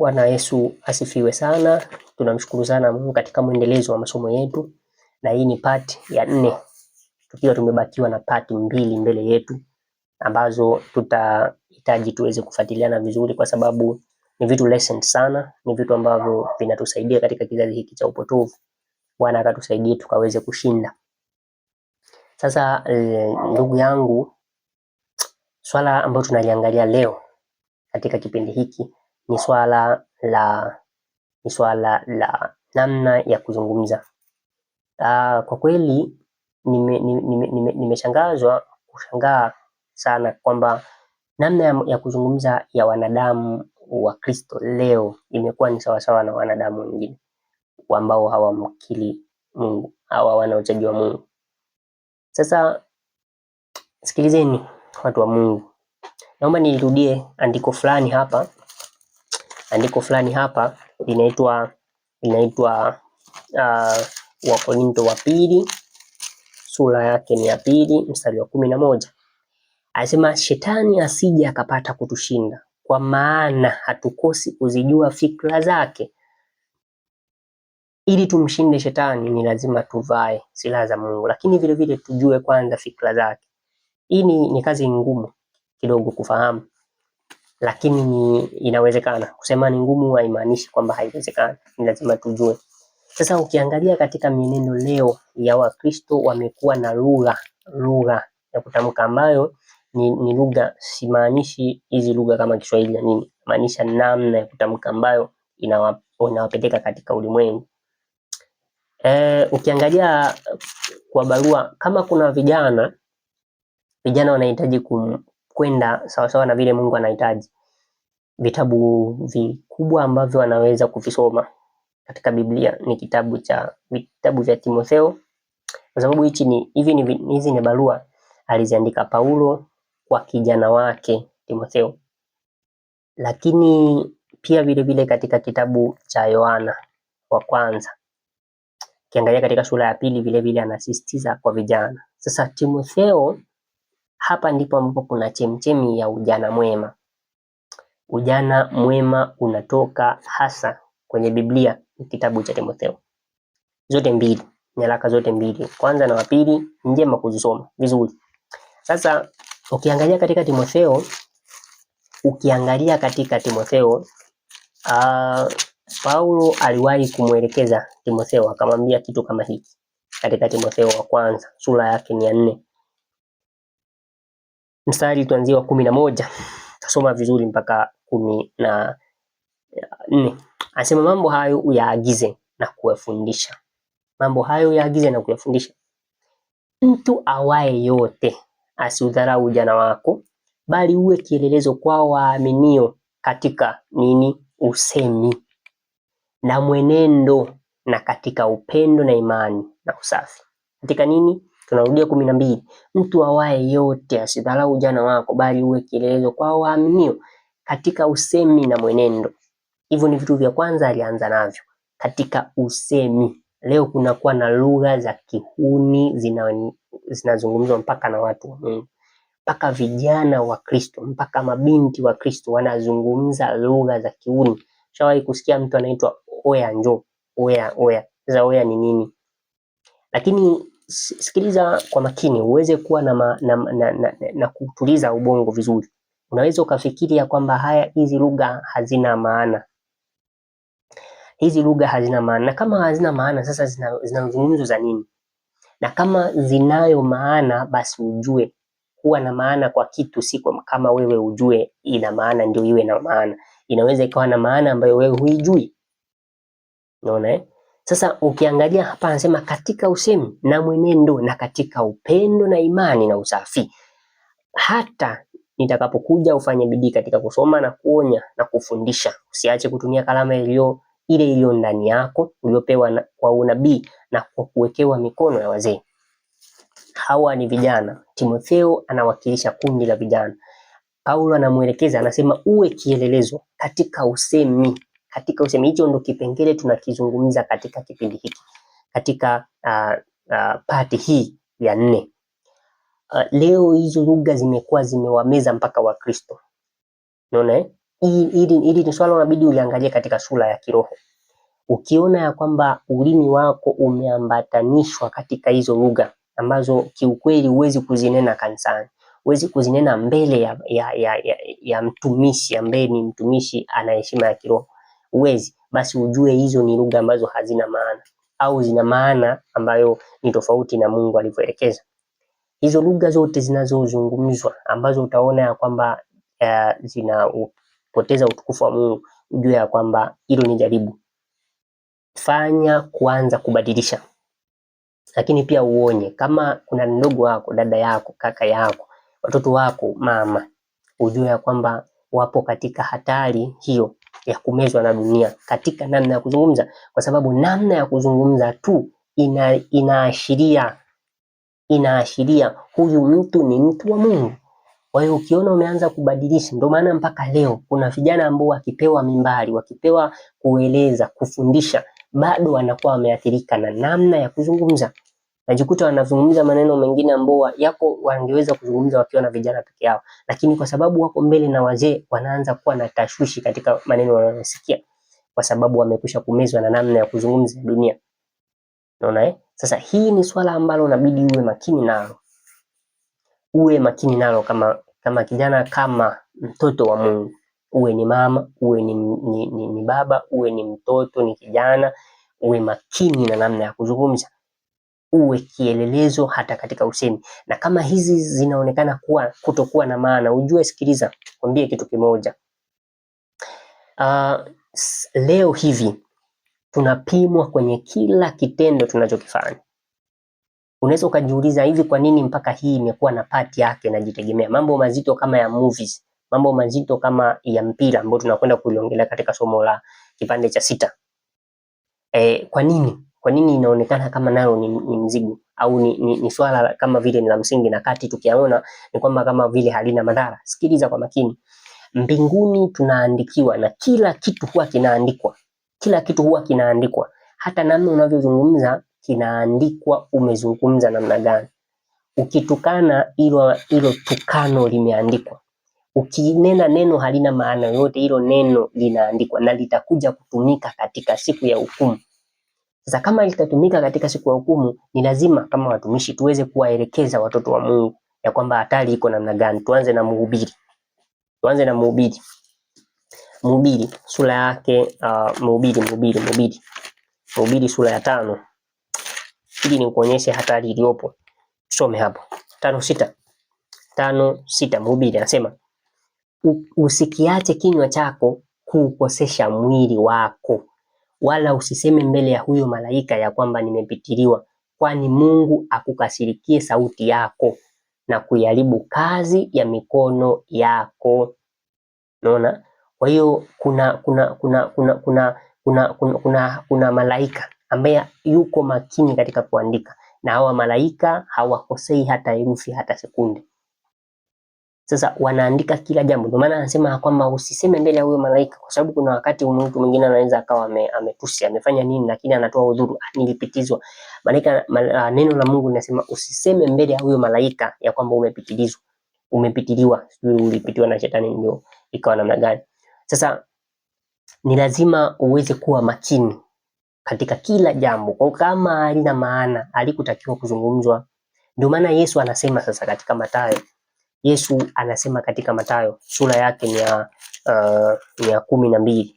Bwana Yesu asifiwe sana. Tunamshukuru sana Mungu katika mwendelezo wa masomo yetu, na hii ni part ya 4 tukiwa tumebakiwa na part 2 mbele yetu ambazo tutahitaji tuweze kufuatiliana vizuri, kwa sababu ni vitu lessons sana, ni vitu ambavyo vinatusaidia katika kizazi hiki cha upotovu. Bwana akatusaidie tukaweze kushinda. Sasa ndugu yangu, swala ambalo tunaliangalia leo katika kipindi hiki ni swala la namna ya kuzungumza. Kwa kweli kushangaa sana kwamba namna ya kuzungumza ya wanadamu wa Kristo leo imekuwa ni sawasawa na wanadamu wengine ambao hawamkiri Mungu, hawa wanaochaji wa Mungu. Sasa sikilizeni watu wa Mungu, naomba nirudie andiko fulani hapa. Andiko fulani hapa linaitwa Wakorintho wa pili sura yake ni ya 2 mstari wa 11. Anasema shetani asije akapata kutushinda, kwa maana hatukosi kuzijua fikra zake. Ili tumshinde shetani ni lazima tuvae silaha za Mungu, lakini vile vile tujue kwanza fikra zake. Hii ni kazi ngumu kidogo kufahamu, lakini inawezekana. Kusema ni ngumu haimaanishi kwamba haiwezekani, ni lazima tujue. Sasa ukiangalia katika mienendo leo ya Wakristo, wamekuwa na lugha ya kutamka ambayo ni lugha, simaanishi hizi lugha kama Kiswahili na nini, maanisha namna ya kutamka ambayo inawapeleka katika ulimwengu. Ukiangalia kwa barua, kama kuna vijana wanahitaji kwenda sawasawa na vile Mungu anahitaji, vitabu vikubwa ambavyo wanaweza kuvisoma katika Biblia ni vitabu vya Timotheo, kwa sababu hizi ni barua aliziandika Paulo kwa kijana wake Timotheo. Lakini pia vile vile katika kitabu cha Yohana wa kwanza, kiangalia katika sura ya 2 vile vile anasisitiza kwa vijana. Sasa Timotheo, hapa ndipo ambapo kuna chemchemi ya ujana mwema. Ujana mwema unatoka hasa kwenye Biblia, kitabu cha Timotheo. Zote mbili, nyaraka zote mbili, kwanza na wa pili, njema kuzisoma vizuri. Sasa ukiangalia katika Timotheo, Paulo aliwahi kumwelekeza Timotheo, akamwambia kitu kama hiki katika Timotheo wa kwanza sura yake ni ya 4 mstari tuanzie wa 11, tasoma vizuri mpaka 14. Anasema mambo hayo uyaagize na kuyafundisha. Mambo hayo yaagize na kuyafundisha. Mtu awaye yote asiudharau ujana wako, bali uwe kielelezo kwa waaminio katika nini? Usemi na mwenendo, na katika upendo na imani na usafi. Katika nini? Tunarudia 12. Mtu awaye yote asidharau ujana wako, bali uwe kielelezo kwa waaminio katika usemi na mwenendo. Hivyo ni vitu vya kwanza alianza navyo katika usemi. Leo kunakuwa na lugha za kihuni zinazungumzwa mpaka na watu wa Mungu, mpaka vijana wa Kristo, mpaka mabinti wa Kristo wanazungumza lugha za kihuni. Shawahi kusikia mtu anaitwa oya njoo, oya. Sasa oya ni nini? Lakini sikiliza kwa makini uweze kuwa na kutuliza ubongo vizuri. Unaweza ukafikiria kwamba hizi lugha hazina maana. Hizi lugha hazina maana. Na kama hazina maana, sasa zinazungumzwa za nini? Na kama zinayo maana, basi ujue kuwa na maana kwa kitu si kama wewe ujue ina maana ndio iwe na maana. Inaweza ikawa na maana ambayo wewe huijui. Unaona Sasa ukiangalia hapa anasema katika usemi na mwenendo, na katika upendo na imani na usafi. Hata nitakapokuja ufanye bidii katika kusoma na kuonya na kufundisha. Usiache kutumia kalamu ile iliyo ndani yako uliopewa kwa unabii na kwa kuwekewa mikono ya wazee. Hawa ni vijana. Timotheo anawakilisha kundi la vijana. Paulo anamuelekeza, anasema uwe kielelezo katika usemi. Katika usemi, hicho ndo kipengele tunakizungumza katika kipindi hiki, katika pati hii ya 4. Leo hizo lugha zimekuwa zimewameza mpaka Wakristo. Unaona Hili ni swala unabidi uliangalie katika sura ya kiroho. Ukiona ya kwamba ulimi wako umeambatanishwa katika hizo lugha ambazo kiukweli huwezi kuzinena kanisani, huwezi kuzinena mbele ya mtumishi ambaye ni mtumishi ana heshima ya kiroho, huwezi, basi ujue hizo ni lugha ambazo hazina maana au zina maana ambayo ni tofauti na Mungu alivyoelekeza. Hizo lugha zote zinazozungumzwa ambazo utaona ya kwamba zinapoteza utukufu wa Mungu, ujue ya kwamba hilo ni jaribu. Fanya kuanza kubadilisha, lakini pia uonye kama kuna ndugu wako, dada yako, kaka yako, watoto wako, mama, ujue ya kwamba wapo katika hatari hiyo ya kumezwa na dunia katika namna ya kuzungumza, kwa sababu namna ya kuzungumza tu inaashiria huyu mtu ni mtu wa Mungu. Kwa hiyo ukiona umeanza kubadilisha, ndio maana mpaka leo kuna vijana ambao wakipewa mimbari, wakipewa kueleza, kufundisha, bado wanakuwa wameathirika na namna ya kuzungumza. Najikuta wanazungumza maneno mengine ambao yako wangeweza kuzungumza wakiwa na vijana peke yao, lakini kwa sababu wako mbele na wazee, wanaanza kuwa na tashwishi katika maneno wanayosikia, kwa sababu wamekwisha kumezwa na namna ya kuzungumza dunia. Unaona Sasa hii ni swala ambalo unabidi uwe makini nalo. Uwe makini nalo kama kijana, kama mtoto wa Mungu. Uwe ni mama, uwe ni baba, uwe ni mtoto, ni kijana, uwe makini na namna ya kuzungumza. Uwe kielelezo hata katika usemi. Na kama hizi zinaonekana kutokuwa na maana, ujue, sikiliza, kwambie kitu kimoja. Leo hivi tunapimwa kwenye kila kitendo tunachokifanya. Unaweza ukajiuliza hivi, kwa nini mpaka hii imekuwa na part yake najitegemea? Mambo mazito kama ya movies, mambo mazito kama ya mpira ambao tunakwenda kuliongelea katika somo la kipande cha 6. Kwa nini inaonekana kama nayo ni mzigo au ni swala kama vile ni la msingi, na kati tukiaona ni kwamba kama vile halina madhara? Sikiliza kwa makini. Mbinguni tunaandikiwa na kila kitu huwa kinaandikwa. Kila kitu huwa kinaandikwa. Hata namna unavyozungumza kinaandikwa, umezungumza namna gani. Ukitukana, hilo tukano limeandikwa. Ukinena neno halina maana yoyote, hilo neno linaandikwa na litakuja kutumika katika siku ya hukumu. Sasa kama litatumika katika siku ya hukumu, ni lazima kama watumishi tuweze kuwaelekeza watoto wa Mungu ya kwamba hatari iko namna gani. Tuanze na Mhubiri. Mhubiri sura yake Mhubiri sura ya 5, ili nikuonyeshe hatari iliyopo. Tusome hapo 5:6. Mhubiri anasema, usikiache kinywa chako kuukosesha mwili wako, wala usiseme mbele ya huyo malaika ya kwamba nimepitiliwa, kwani Mungu akukasirikie sauti yako na kuiharibu kazi ya mikono yako. Unaona? Kwa hiyo kuna malaika ambaye yuko makini katika kuandika, na hawa malaika hawakosei hata herufi hata sekunde. Sasa wanaandika kila jambo. Ndio maana anasema kwamba usiseme mbele ya huyo malaika, kwa sababu kuna wakati mtu mwingine anaweza akawa ametusi, amefanya nini, lakini anatoa udhuru, nilipitizwa. Malaika, neno la Mungu linasema usiseme mbele ya huyo malaika ya kwamba umepitiliwa, ulipitiwa na shetani, ndio ikawa namna gani. Sasa ni lazima uweze kuwa makini katika kila jambo, kwa kama halina maana halikutakiwa kuzungumzwa. Ndio maana Yesu anasema sasa katika Mathayo. Yesu anasema katika Mathayo sura yake ni ya 12.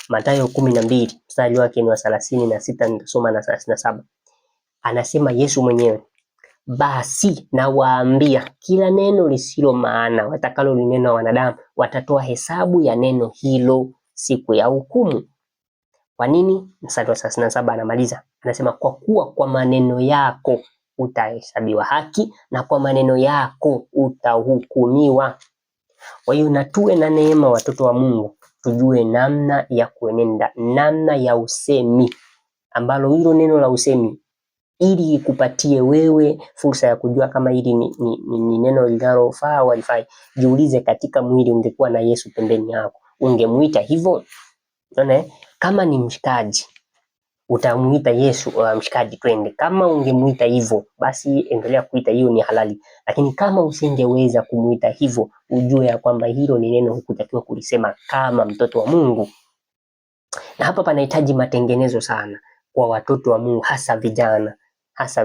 Mathayo 12 mstari wake ni wa 36, nitasoma na 37. Anasema Yesu mwenyewe, basi nawaambia, kila neno lisilo maana watakalo linena wanadamu watatoa hesabu ya neno hilo siku ya hukumu. Kwa nini? Mstari wa 37 anamaliza, anasema, kwa kuwa kwa maneno yako utahesabiwa haki na kwa maneno yako utahukumiwa. Kwa hiyo na tuwe na neema, watoto wa Mungu, tujue namna ya kuenenda, namna ya usemi, ambalo hilo neno la usemi, ili ikupatie wewe fursa ya kujua kama hili ni neno linalofaa au halifai. Jiulize, katika mwili ungekuwa na Yesu pembeni yako, ungemuita hivyo? Unaona, kama ni mshikaji utamuita Yesu mshikaji twende. Kama ungemuita hivyo basi endelea kuita, hiyo ni halali. Lakini kama usingeweza kumuita hivyo, ujue ya kwamba hilo ni neno hukutakiwa kulisema kama mtoto wa Mungu. Na hapa panahitaji matengenezo sana kwa watoto wa Mungu, hasa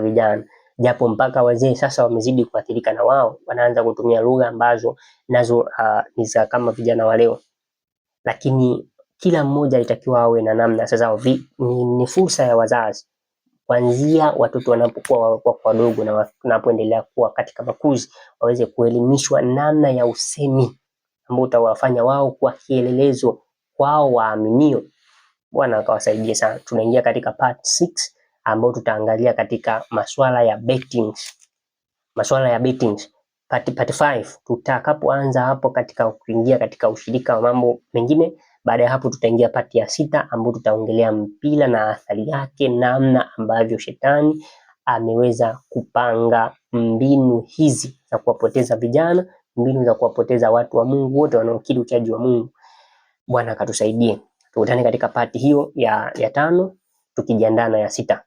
vijana. Japo mpaka wazee sasa wamezidi kuathirika, na wao wanaanza kutumia lugha ambazo nazo ni za kama vijana wa leo. Lakini kila mmoja alitakiwa awe na namna. Sasa ni fursa ya wazazi kuanzia watoto wanapokuwa wadogo na wanapoendelea kuwa katika makuzi, waweze kuelimishwa namna ya usemi ambao utawafanya wao kuwa kielelezo kwao waaminio. Bwana akawasaidie sana. Tunaingia katika part 6 ambao tutaangalia katika masuala ya bettings. Part 5 tutakapoanza hapo katika kuingia katika ushirika wa mambo mengine. Baada ya hapo tutaingia part ya 6 ambao tutaongelea mpira na athari yake, namna ambavyo shetani ameweza kupanga mbinu hizi za kuwapoteza vijana, mbinu za kuwapoteza watu wa Mungu wote wanaokiri uchaji wa Mungu. Bwana akatusaidie. Tukutane katika part hiyo ya 5 tukijiandaa na ya 6.